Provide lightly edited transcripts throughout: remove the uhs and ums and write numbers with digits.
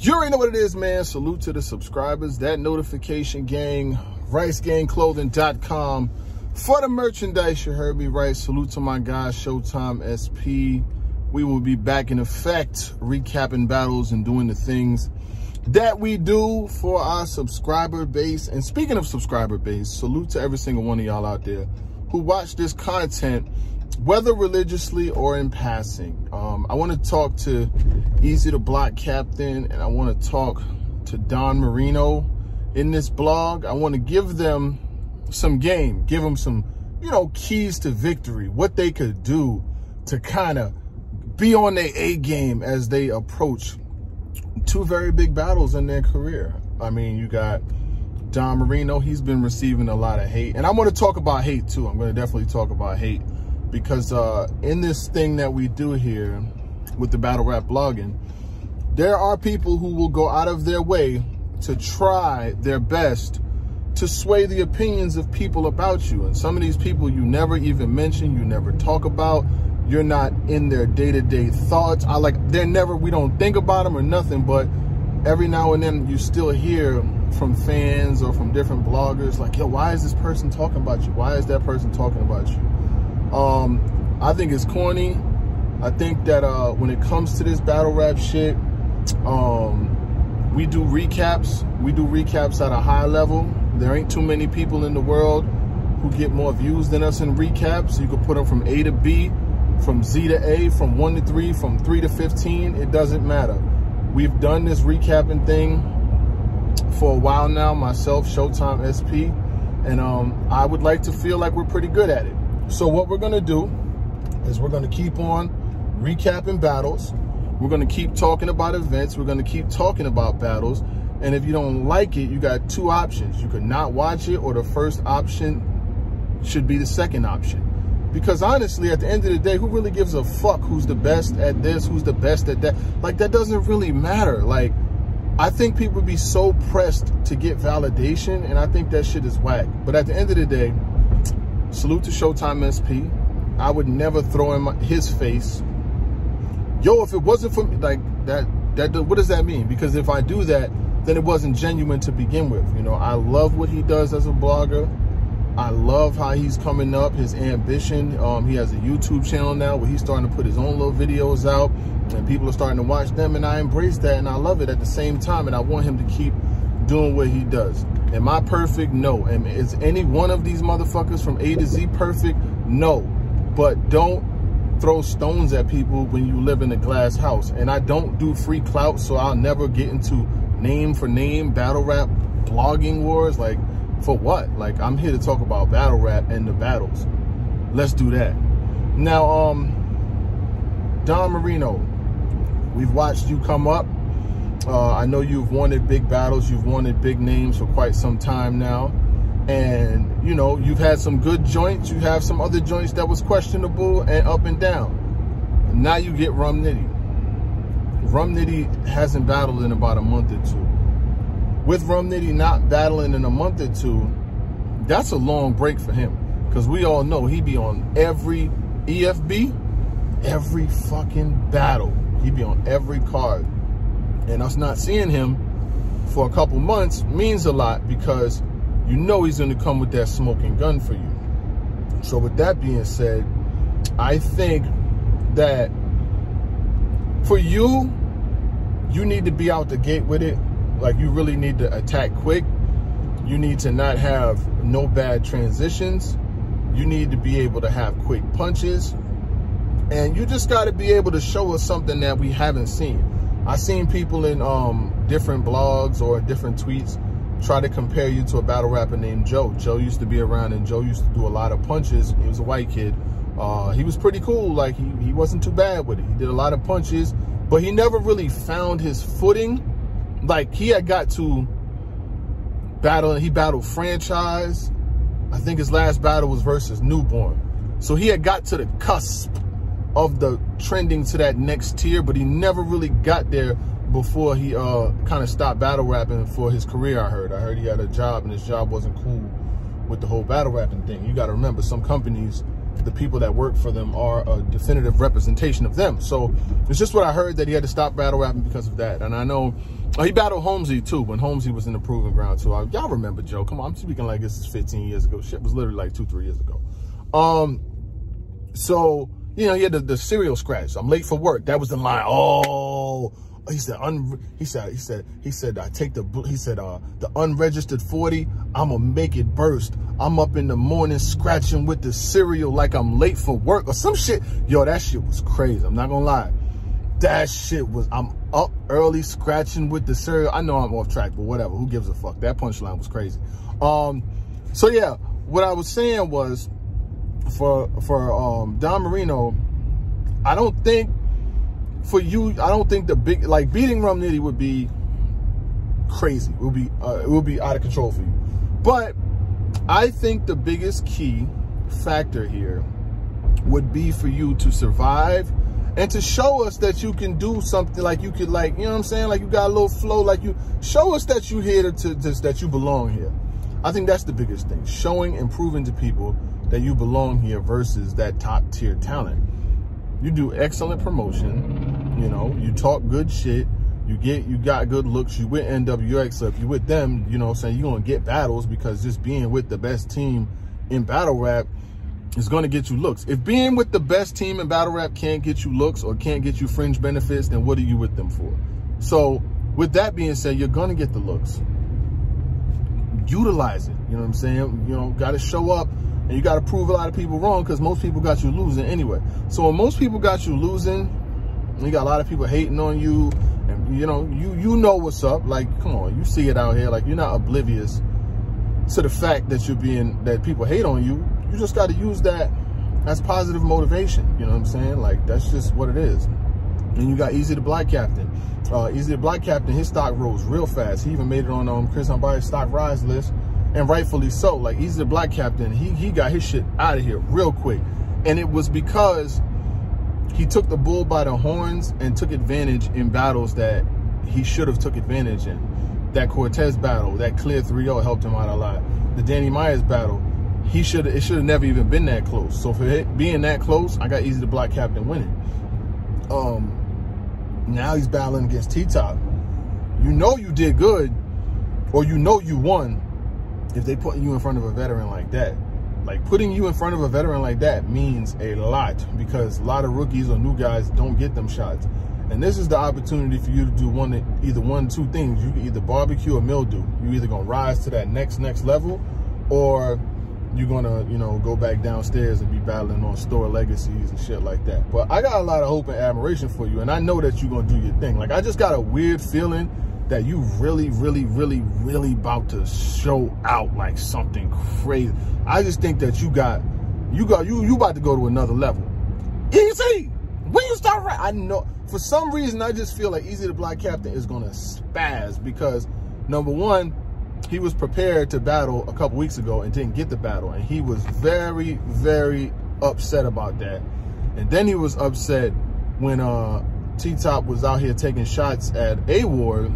You already know what it is, man. Salute to the subscribers, that notification gang, RiceGangClothing.com. For the merchandise, you heard me right. Salute to my guy, Showtime SP. We will be back in effect, recapping battles and doing the things that we do for our subscriber base. And speaking of subscriber base, salute to every single one of y'all out there who watch this content, whether religiously or in passing. I want to talk to Eazy the Block Captain, and I want to talk to Don Marino in this blog. I want to give them some game, give them some, keys to victory, what they could do to kind of be on their A game as they approach two very big battles in their career. I mean, you got Don Marino. He's been receiving a lot of hate, and I want to talk about hate too. I'm going to definitely talk about hate because in this thing that we do here with the battle rap blogging, there are people who will go out of their way to try their best to sway the opinions of people about you. And some of these people you never even mention, you never talk about, you're not in their day-to-day thoughts. We don't think about them or nothing, but every now and then you still hear from fans or from different bloggers like, yo, why is this person talking about you? Why is that person talking about you? I think it's corny. I think that when it comes to this battle rap shit, we do recaps. We do recaps at a high level. There ain't too many people in the world who get more views than us in recaps. You can put them from A to B, from Z to A, from 1 to 3, from 3 to 15. It doesn't matter. We've done this recapping thing for a while now, myself, Showtime SP, and I would like to feel like we're pretty good at it. So what we're going to do is we're going to keep on recapping battles. We're going to keep talking about events. We're going to keep talking about battles. And if you don't like it, you got two options. You could not watch it, or the first option should be the second option. Because honestly, at the end of the day, who really gives a fuck who's the best at this, who's the best at that? Like, that doesn't really matter. Like, I think people would be so pressed to get validation, and I think that shit is whack. But at the end of the day, salute to Showtime SP. I would never throw in his face, yo, if it wasn't for me, like, what does that mean? Because if I do that, then it wasn't genuine to begin with. I love what he does as a blogger. I love how he's coming up, his ambition. He has a YouTube channel now where he's starting to put his own little videos out, and people are starting to watch them, and I embrace that, and I love it at the same time, and I want him to keep doing what he does. Am I perfect? No. And is any one of these motherfuckers from A to Z perfect? No. But don't throw stones at people when you live in a glass house. And I don't do free clout, so I'll never get into name for name battle rap blogging wars. Like, for what? Like, I'm here to talk about battle rap and the battles. Let's do that. Now, Don Marino, we've watched you come up. I know you've wanted big battles. You've wanted big names for quite some time now. And, you've had some good joints. You have some other joints that was questionable and up and down. Now you get Rum Nitty. Rum Nitty hasn't battled in about a month or two. With Rum Nitty not battling in a month or two, that's a long break for him. Because we all know he be on every EFB, every fucking battle. He be on every card. And us not seeing him for a couple months means a lot, because he's going to come with that smoking gun for you. So with that being said, I think that for you need to be out the gate with it. Like, you really need to attack quick. You need to not have no bad transitions. You need to be able to have quick punches. And you just got to be able to show us something that we haven't seen. I've seen people in different blogs or different tweets try to compare you to a battle rapper named Joe. Joe used to be around, and Joe used to do a lot of punches. He was a white kid. He was pretty cool. Like, he wasn't too bad with it. He did a lot of punches, but he never really found his footing. Like, he had got to battle, he battled Franchise. I think his last battle was versus Newborn. So he had got to the cusp of the trending to that next tier, but he never really got there before he kind of stopped battle rapping for his career. I heard he had a job, and his job wasn't cool with the whole battle rapping thing. You got to remember, some companies, the people that work for them are a definitive representation of them. So it's just what I heard, that he had to stop battle rapping because of that. And I know Oh, he battled Holmesy too when Holmesy was in the Proving Ground too. Y'all remember Joe? Come on, I'm speaking like this is 15 years ago. Shit was literally like 2-3 years ago. So you know, he had the serial scratch. I'm late for work. That was the line. Oh, he said I take the unregistered 40. I'ma make it burst. I'm up in the morning scratching with the cereal like I'm late for work or some shit. Yo, that shit was crazy. I'm not gonna lie. That shit was, I'm up early scratching with the cereal. I know I'm off track, but whatever. Who gives a fuck? That punchline was crazy. So yeah, what I was saying was for Don Marino, I don't think for you, I don't think the big, like beating Rum Nitty would be crazy. It would be out of control for you. But I think the biggest key factor here would be for you to survive and to show us that you can do something, like you could, like, you know what I'm saying? Like you got a little flow, like you show us that you here that you belong here. I think that's the biggest thing. Showing and proving to people that you belong here versus that top tier talent. You do excellent promotion, you know, you talk good shit, you got good looks, you with NWX, so if you with them, you know what I'm saying, you're gonna get battles because just being with the best team in battle rap is going to get you looks. If being with the best team in battle rap can't get you looks or can't get you fringe benefits, then what are you with them for? So with that being said, you're going to get the looks. Utilize it. You know what I'm saying? You know, got to show up and you got to prove a lot of people wrong because most people got you losing anyway. So when most people got you losing, you got a lot of people hating on you and you know what's up. Like, come on, you see it out here. Like, you're not oblivious to the fact that that people hate on you. You just got to use that as positive motivation. You know what I'm saying? Like, that's just what it is. And you got Eazy the Black Captain. Eazy the Black Captain, his stock rose real fast. He even made it on Chris Humbay's stock rise list, and rightfully so. Like, Eazy the Black Captain, he got his shit out of here real quick. And it was because he took the bull by the horns and took advantage in battles that he should have took advantage in. That Cortez battle, that Clear 3-0 helped him out a lot. The Danny Myers battle, it should have never even been that close. So for it being that close, I got Eazy the Black Captain winning. Now he's battling against T-Top. You know you did good, or you know you won if they putting you in front of a veteran like that. Like, putting you in front of a veteran like that means a lot because a lot of rookies or new guys don't get them shots. And this is the opportunity for you to do either one of two things. You can either barbecue or mildew. You're either gonna rise to that next level, or you're gonna, you know, go back downstairs and be battling on store legacies and shit like that. But I got a lot of hope and admiration for you, and I know that you're gonna do your thing. Like, I just got a weird feeling that you really about to show out like something crazy. I just think that you about to go to another level. Eazy, when you start right, I know for some reason I just feel like Eazy the Black Captain is gonna spaz because number one, he was prepared to battle a couple weeks ago and didn't get the battle. And he was very upset about that. And then he was upset when T-Top was out here taking shots at A-Ward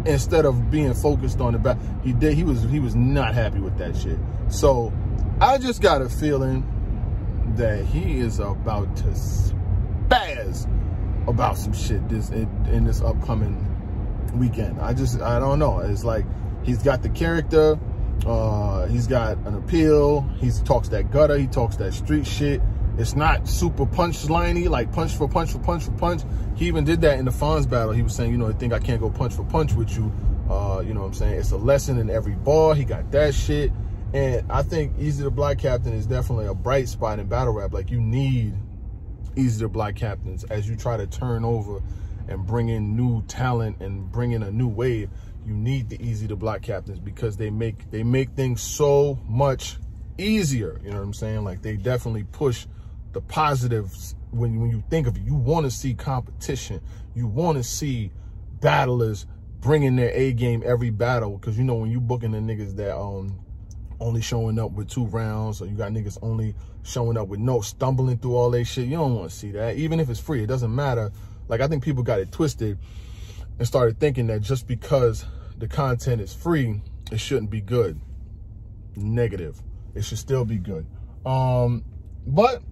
instead of being focused on the battle. He was not happy with that shit. So I just got a feeling that he is about to spaz about some shit in this upcoming weekend. I don't know. It's like, he's got the character, he's got an appeal, he talks that gutter, he talks that street shit. It's not super punchline-y, like punch for punch for punch for punch. He even did that in the Fonz battle. He was saying, you know, I think I can't go punch for punch with you. You know what I'm saying? It's a lesson in every bar. He got that shit. And I think Eazy the Black Captain is definitely a bright spot in battle rap. Like, you need Eazy the Black Captains as you try to turn over and bring in new talent and bring in a new wave. You need the Eazy the Black Captains because they make things so much easier. You know what I'm saying? Like, they definitely push the positives when you think of it. You want to see competition. You want to see battlers bringing their A game every battle, because you know when you booking the niggas that only showing up with 2 rounds, or you got niggas only showing up with stumbling through all that shit, you don't want to see that. Even if it's free, it doesn't matter. Like, I think people got it twisted and started thinking that just because the content is free, it shouldn't be good. Negative. It should still be good. But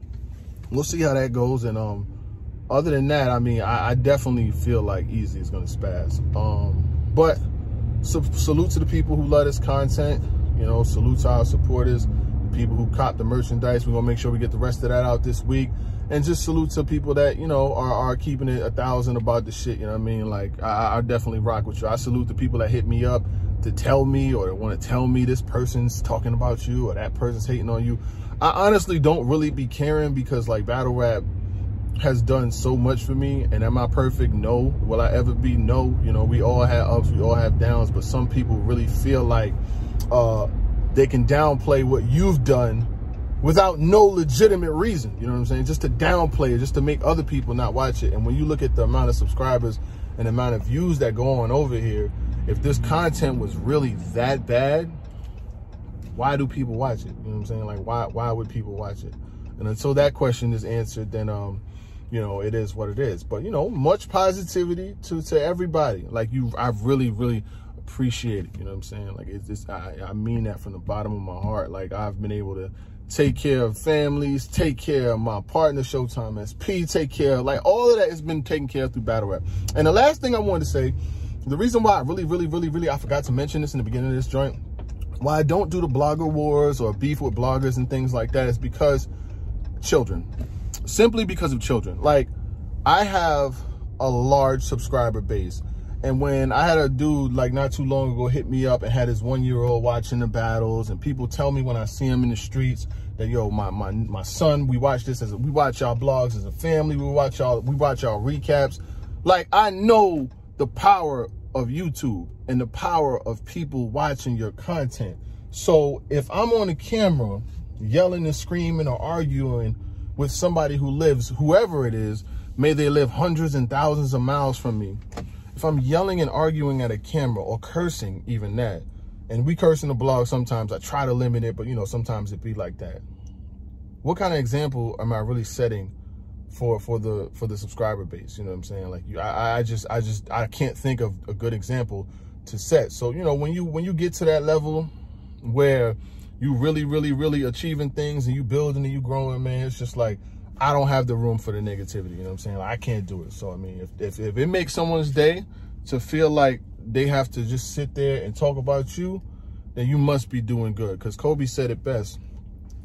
we'll see how that goes. And other than that, I mean, I definitely feel like Eazy is going to spaz. But salute to the people who love this content. You know, salute to our supporters, people who cop the merchandise. We're going to make sure we get the rest of that out this week. And just salute to people that, you know, are keeping it 1,000 about the shit. You know what I mean? Like, I definitely rock with you. I salute the people that hit me up to tell me, or want to tell me this person's talking about you or that person's hating on you. I honestly don't really be caring, because like battle rap has done so much for me. And am I perfect? No. Will I ever be? No. You know, we all have ups, we all have downs, but some people really feel like they can downplay what you've done without no legitimate reason. You know what I'm saying? Just to downplay it, just to make other people not watch it. And when you look at the amount of subscribers and the amount of views that go on over here, if this content was really that bad, why do people watch it? You know what I'm saying? Like, why would people watch it? And until that question is answered, then you know, it is what it is. But, you know, much positivity to everybody. Like, I've really appreciate it. You know what I'm saying? Like, I mean that from the bottom of my heart. Like, I've been able to take care of families, take care of my partner, Showtime SP, take care of, like, all of that has been taken care of through battle rap. And the last thing I wanted to say, the reason why I really, I forgot to mention this in the beginning of this joint, why I don't do the blogger wars or beef with bloggers and things like that, is because children. Simply because of children. Like, I have a large subscriber base. And when I had a dude like not too long ago hit me up and had his 1-year-old watching the battles, and people tell me when I see him in the streets that, yo, my son, we watch y'all blogs as a family, we watch y'all recaps. Like, I know the power of YouTube and the power of people watching your content. So if I'm on the camera yelling and screaming or arguing with somebody who lives, whoever it is, may they live hundreds and thousands of miles from me, if I'm yelling and arguing at a camera, or cursing, even that, and we curse in the blog sometimes, I try to limit it, but, you know, sometimes it be like that. What kind of example am I really setting for the subscriber base? You know what I'm saying? Like, I can't think of a good example to set. So, you know, when you get to that level where you really achieving things and you building and you growing, man, it's just like, I don't have the room for the negativity. You know what I'm saying? Like, I can't do it. So, I mean, if it makes someone's day to feel like they have to just sit there and talk about you, then you must be doing good. Because Kobe said it best.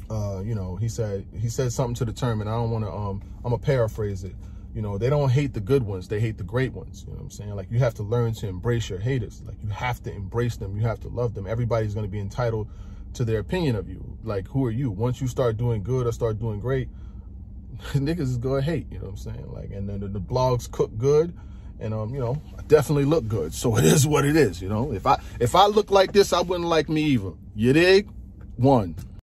You know, he said something to the term, and I don't want to, I'm going to paraphrase it. You know, they don't hate the good ones. They hate the great ones. You know what I'm saying? Like, you have to learn to embrace your haters. Like, you have to embrace them. You have to love them. Everybody's going to be entitled to their opinion of you. Like, who are you? Once you start doing good or start doing great, niggas is gonna hate, you know what I'm saying? Like, and then the blogs cook good, and you know, I definitely look good. So it is what it is, you know. If I look like this, I wouldn't like me either. You dig? One.